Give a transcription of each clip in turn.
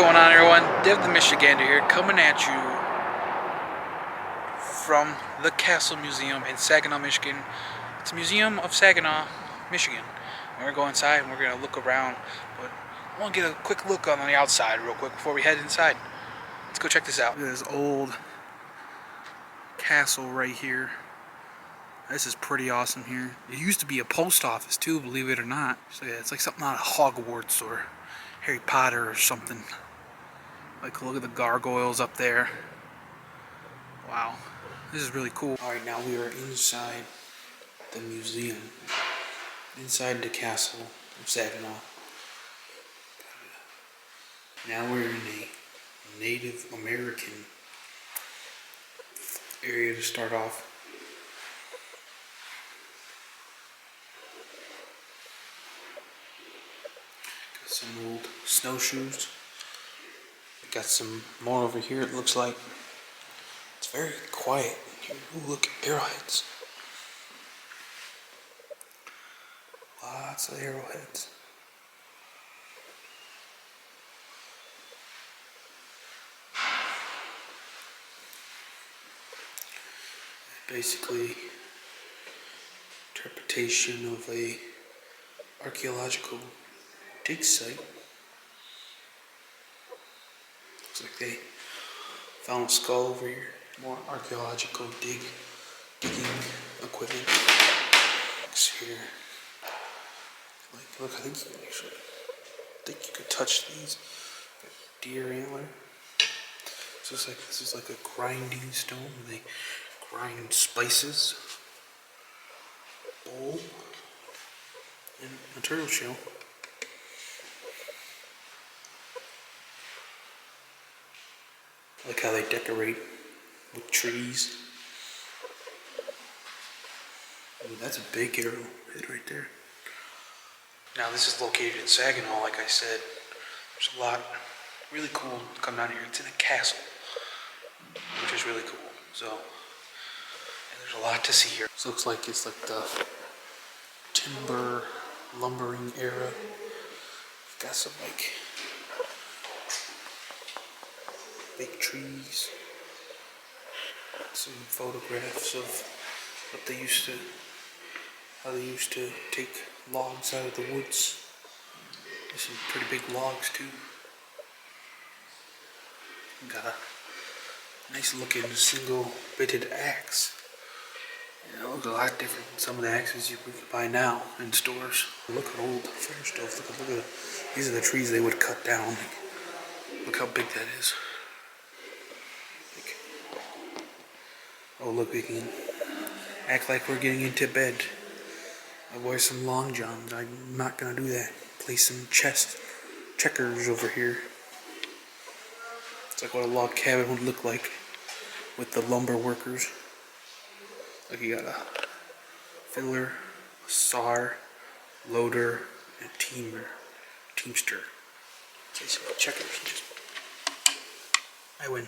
going on, everyone? Dev the Michigander here, coming at you from the Castle Museum in Saginaw, Michigan. It's a museum of Saginaw, Michigan. And we're going inside and we're going to look around, but I want to get a quick look on the outside real quick before we head inside. Let's go check this out. Look at this old castle right here. This is pretty awesome here. It used to be a post office too, believe it or not. So yeah, it's like something out of Hogwarts or Harry Potter or something. Like, look at the gargoyles up there. Wow, this is really cool. Alright, now we are inside the museum. Inside the castle of Saginaw. Now we're in a Native American area to start off. Got some old snowshoes. Got some more over here, it looks like. It's very quiet in here. Ooh, look, arrowheads. Lots of arrowheads. Basically, interpretation of a archaeological dig site. Looks like they found a skull over here. More archaeological digging equipment. Looks here. Like, look, I think you could touch these. Deer antler. So it's like, this is like a grinding stone where they grind spices. Bowl. And a turtle shell. I like how they decorate with trees. Ooh, that's a big arrowhead right there. Now this is located in Saginaw, like I said. There's a lot really cool to come down here. It's in a castle, which is really cool. So, and there's a lot to see here. This looks like it's like the timber lumbering era. Got some like big trees. Some photographs of what they used to, how they used to take logs out of the woods. There's some pretty big logs too. Got a nice looking single bitted axe. Yeah, it looks a lot different than some of the axes we can buy now in stores. Look at old French stuff. Look at these are the trees they would cut down. Look how big that is. Oh look, we can act like we're getting into bed. I wear some long johns. I'm not gonna do that. Play some checkers over here. It's like what a log cabin would look like with the lumber workers. Like you got a fiddler, a saw, loader, and teamster. Play some checkers. I win.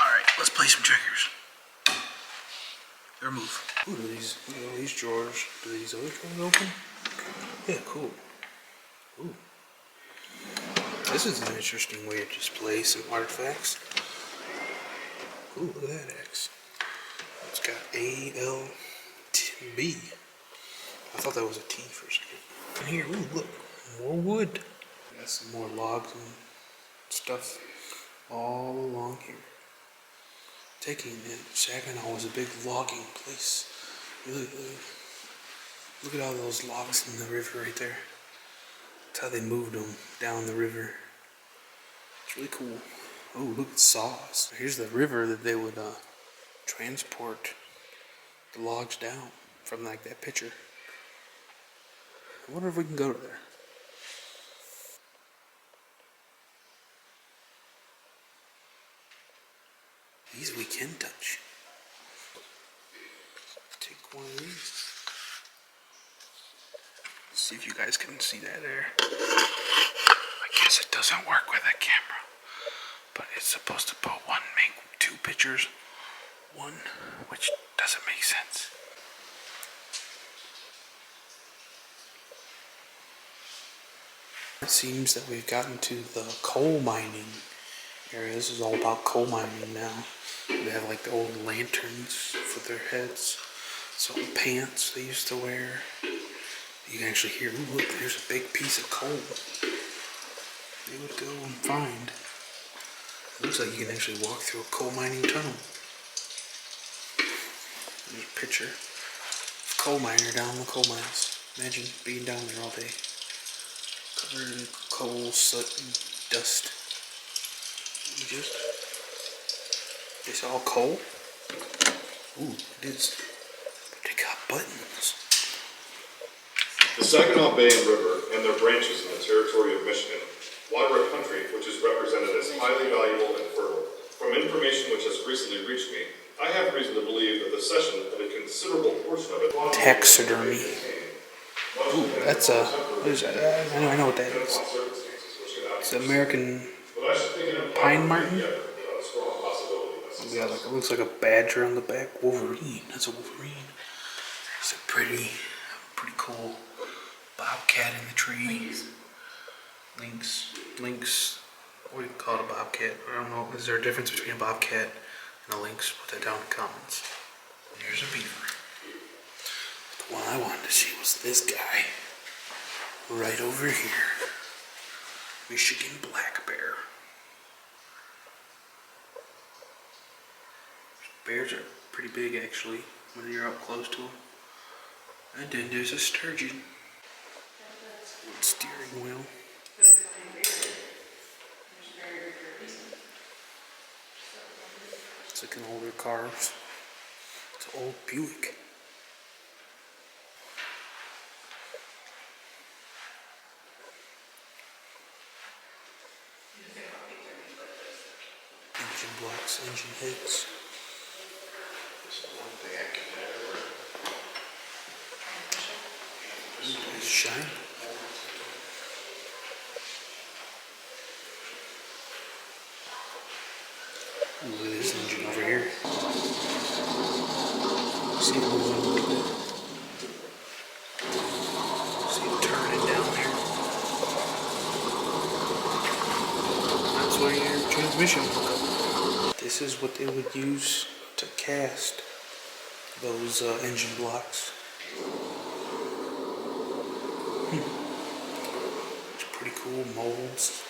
Alright, let's play some checkers. Their move. Ooh, look at all these drawers. Do these other drawers open? Yeah, cool. Ooh. This is an interesting way to display some artifacts. Ooh, look at that X. It's got A, L, T, B. I thought that was a T for a second. And here, ooh, look, more wood. Got some more logs and stuff all along here. Taking it, Saginaw was a big logging place. Look at all those logs in the river right there. That's how they moved them down the river. It's really cool. Oh, look at saws. Here's the river that they would transport the logs down from, like that picture. I wonder if we can go to there. These we can touch. Take one of these. See if you guys can see that there. I guess it doesn't work with a camera, but it's supposed to put make two pictures. One, which doesn't make sense. It seems that we've gotten to the coal mining area. This is all about coal mining now. They have like the old lanterns for their heads. Some pants they used to wear. You can actually hear, ooh, look, there's a big piece of coal. They would go and find. It looks like you can actually walk through a coal mining tunnel. There's a picture of a coal miner down in the coal mines. Imagine being down there all day. Covered in coal, soot, and dust. It's all coal? Ooh, it is. But they got buttons. The Saginaw Bay and River and their branches in the territory of Michigan water a country which is represented as highly valuable and fertile. From information which has recently reached me, I have reason to believe that the cession of a considerable portion of it... Taxidermy. Ooh, that's a... What is that? I know what that is. It's an American pine marten. Yeah, like, it looks like a badger on the back. Wolverine. That's a Wolverine. It's a pretty cool bobcat in the tree. Lynx. What do you call it, a bobcat? I don't know. Is there a difference between a bobcat and a lynx? Put that down in the comments. There's a beaver. The one I wanted to see was this guy. Right over here. Michigan black bear. Bears are pretty big actually when you're up close to them. And then there's a sturgeon. Steering wheel. It's like an older car. It's an old Buick. Engine blocks, engine heads. It's shiny. Ooh, look at this engine over here. See it moving a little bit. See it turning down there. That's where your transmission will go. This is what they would use to cast those engine blocks. It's pretty cool molds.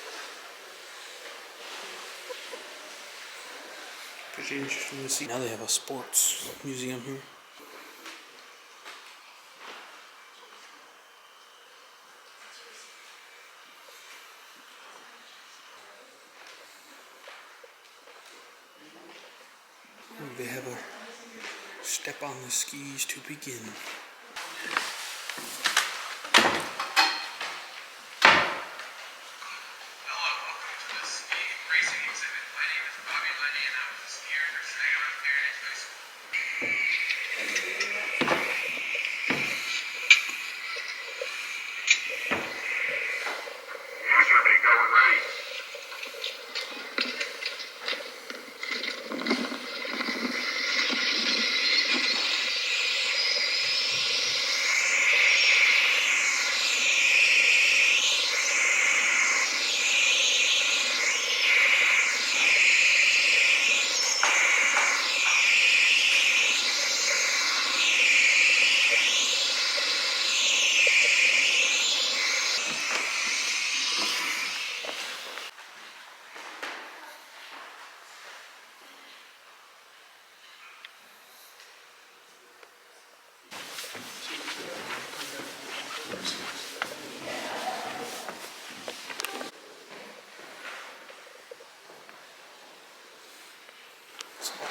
Pretty interesting to see. Now they have a sports museum here. They have a step on the skis to begin.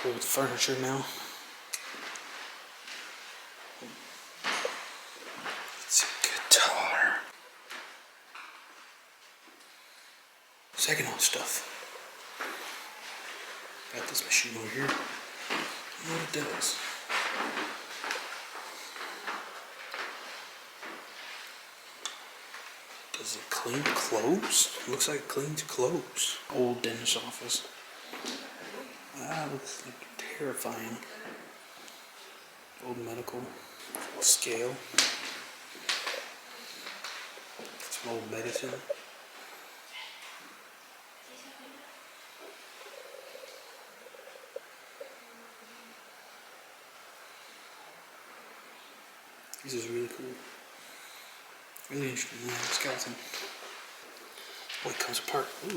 Old furniture now. It's a guitar. Saginaw stuff. Got this machine over here. I don't know what it does. Does it clean clothes? Looks like it cleans clothes. Old dentist office. Ah, looks like terrifying. Old medical scale. Some old medicine. This is really cool. Really interesting. Yeah, skeleton. Oh, it comes apart. Ooh.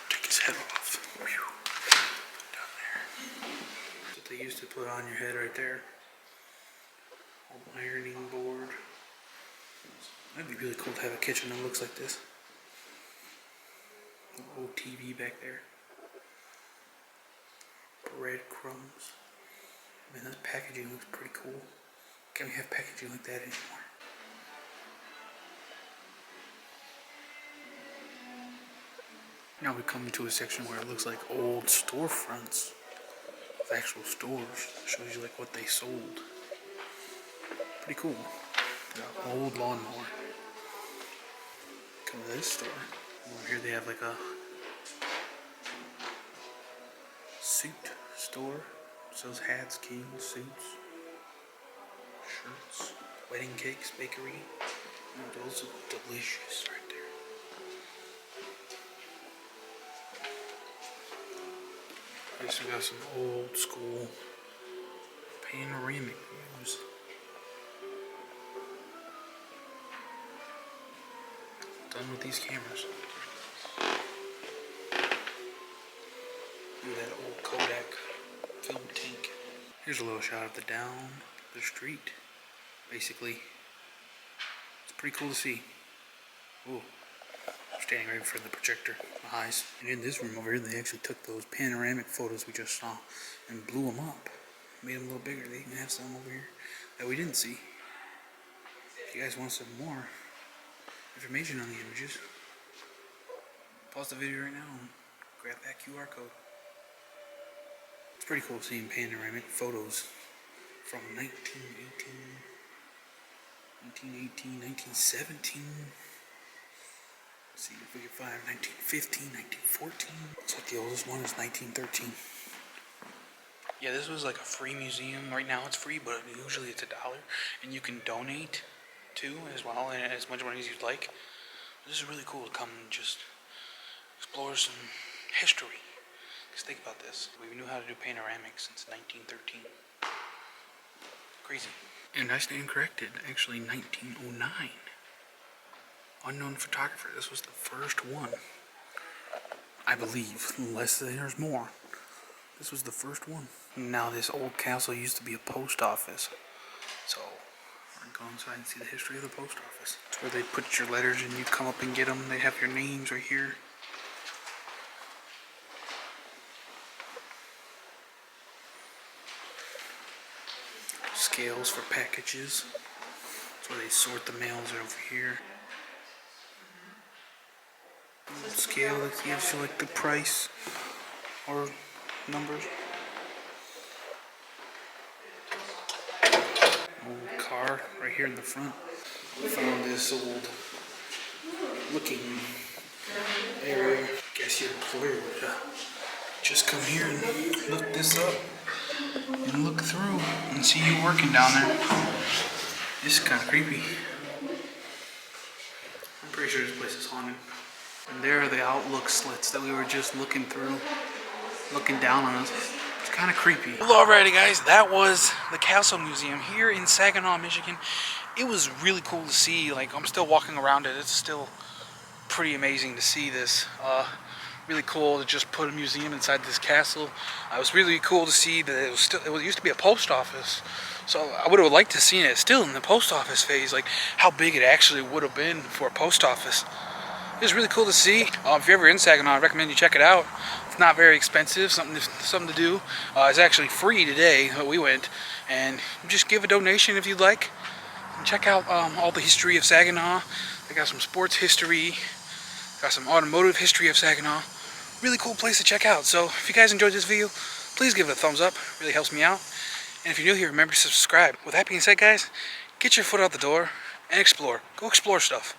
Take his head off. Whew. Down there. That's what they used to put on your head right there. Old ironing board. That'd be really cool to have a kitchen that looks like this. An old TV back there. Breadcrumbs. Man, that packaging looks pretty cool. Can't we have packaging like that anymore? Now we come into a section where it looks like old storefronts of actual stores. It shows you like what they sold. Pretty cool. Got an old lawnmower. Come to this store. Over here they have like a suit store. Sells hats, canes, suits, shirts, wedding cakes, bakery. Oh, those are delicious right there. We also got some old school panoramic views. Done with these cameras. Look at that old Kodak film tank. Here's a little shot of down the street. Basically, it's pretty cool to see. Ooh. I'm standing right in front of the projector, my eyes. And in this room over here, they actually took those panoramic photos we just saw and blew them up. Made them a little bigger. They even have some over here that we didn't see. If you guys want some more information on the images, pause the video right now and grab that QR code. It's pretty cool seeing panoramic photos from 1918, 1917. Let's see if we can find 1915, 1914. Looks like the oldest one is 1913. Yeah, this was like a free museum. Right now it's free, but usually it's $1. And you can donate too as well, and as much money as you'd like. This is really cool to come and just explore some history. Just think about this. We knew how to do panoramics since 1913. Crazy. And I stand corrected. Actually, 1909. Unknown photographer. This was the first one. I believe. Unless there's more. This was the first one. Now this old castle used to be a post office. So, we're going to go inside and see the history of the post office. It's where they put your letters and you come up and get them. They have your names right here. Scales for packages. That's where they sort the mails over here. Scale that gives you like the price or numbers. Old car right here in the front. We found this old looking area. Guess your employer would just come here and look this up and look through and see you working down there. This is kind of creepy. I'm pretty sure this place is haunted. And there are the outlook slits that we were just looking through, looking down on us. It's kind of creepy. Well, alrighty guys, that was the Castle Museum here in Saginaw, Michigan. It was really cool to see. Like, I'm still walking around it. It's still pretty amazing to see this. Really cool to just put a museum inside this castle. It was really cool to see that it used to be a post office. So I would have liked to see it still in the post office phase, like how big it actually would have been for a post office. It was really cool to see. If you're ever in Saginaw, I recommend you check it out. It's not very expensive, something to do. It's actually free today, we went. And just give a donation if you'd like. And check out all the history of Saginaw. They got some sports history, got some automotive history of Saginaw. Really cool place to check out. So if you guys enjoyed this video, please give it a thumbs up. It really helps me out. And if you're new here, remember to subscribe. With that being said, guys, get your foot out the door and explore. Go explore stuff.